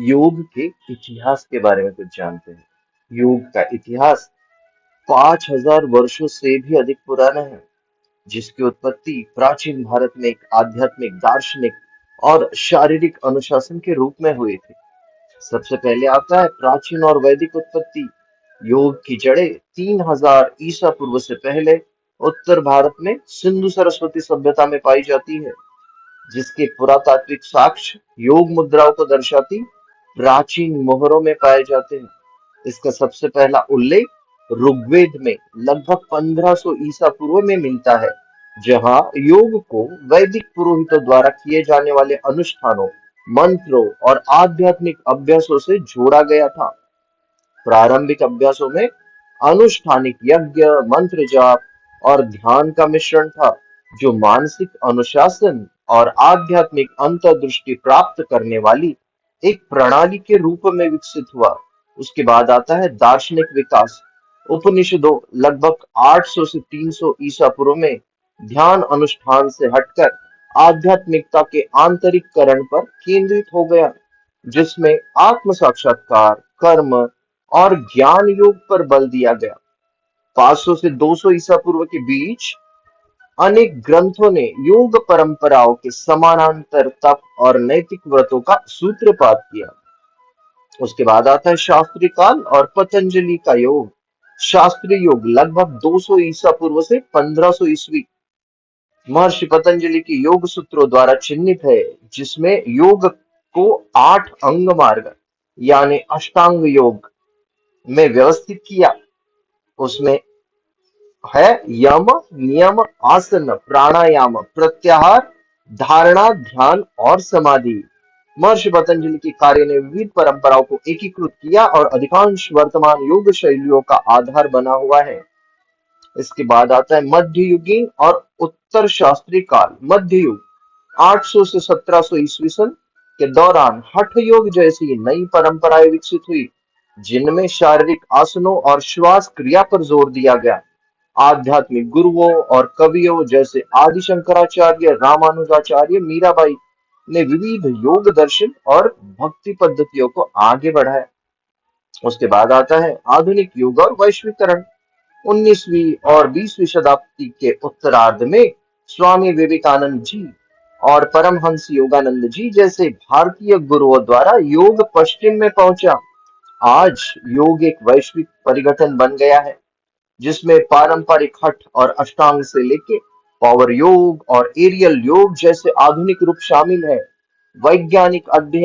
योग के इतिहास के बारे में कुछ जानते हैं। योग का इतिहास 5000 वर्षों से भी अधिक पुराना है, जिसकी उत्पत्ति प्राचीन भारत में एक आध्यात्मिक, दार्शनिक और शारीरिक अनुशासन के रूप में हुई थी। सबसे पहले आता है प्राचीन और वैदिक उत्पत्ति। योग की जड़ें 3000 ईसा पूर्व से पहले उत्तर भारत में सिंधु सरस्वती सभ्यता में पाई जाती है, जिसके पुरातात्विक साक्ष्य योग मुद्राओं को दर्शाती प्राचीन मोहरों में पाए जाते हैं। इसका सबसे पहला उल्लेख ऋग्वेद में लगभग 1500 ईसा पूर्व में मिलता है, जहां योग को वैदिक पुरोहितों द्वारा किए जाने वाले अनुष्ठानों, मंत्रों और आध्यात्मिक अभ्यासों से जोड़ा गया था। प्रारंभिक अभ्यासों में अनुष्ठानिक यज्ञ, मंत्र जाप और ध्यान का मिश्रण था, जो मानसिक अनुशासन और आध्यात्मिक अंतर्दृष्टि प्राप्त करने वाली एक प्रणाली के रूप में विकसित हुआ। उसके बाद आता है दार्शनिक विकास। उपनिषदों लगभग 800 से 300 ईसा पूर्व में ध्यान अनुष्ठान से हटकर आध्यात्मिकता के आंतरिककरण पर केंद्रित हो गया, जिसमें आत्म साक्षात्कार, कर्म और ज्ञान योग पर बल दिया गया। 500 से 200 ईसा पूर्व के बीच अनेक ग्रंथों ने योग परंपराओं के समानांतर तप और नैतिक व्रतों का सूत्रपात किया। उसके बाद आता है शास्त्रीय काल और पतंजलि का योग। शास्त्रीय योग लगभग 200 ईसा पूर्व से 1500 ईस्वी महर्षि पतंजलि के योग सूत्रों द्वारा चिन्हित है, जिसमें योग को 8 अंग मार्ग यानी अष्टांग योग में व्यवस्थित किया। उसमें है यम, नियम, आसन, प्राणायाम, प्रत्याहार, धारणा, ध्यान और समाधि। महर्षि पतंजलि के कार्य ने विविध परंपराओं को एकीकृत किया और अधिकांश वर्तमान योग शैलियों का आधार बना हुआ है। इसके बाद आता है मध्ययुगीन और उत्तर शास्त्रीय काल। मध्य युग 800 से 1700 ईस्वी सन के दौरान हठ योग जैसी नई परंपराएं विकसित हुई, जिनमें शारीरिक आसनों और श्वास क्रिया पर जोर दिया गया। आध्यात्मिक गुरुओं और कवियों जैसे आदि शंकराचार्य, रामानुजाचार्य, मीराबाई ने विविध योग दर्शन और भक्ति पद्धतियों को आगे बढ़ाया। उसके बाद आता है आधुनिक युग और वैश्वीकरण। 19वीं और 20वीं शताब्दी के उत्तरार्ध में स्वामी विवेकानंद जी और परमहंस योगानंद जी जैसे भारतीय गुरुओं द्वारा योग पश्चिम में पहुंचा। आज योग एक वैश्विक परिगठन बन गया है, जिसमें पारंपरिक हठ और अष्टांग से लेके पावर योग और एरियल योग जैसे आधुनिक रूप शामिल है। वैज्ञानिक अध्ययन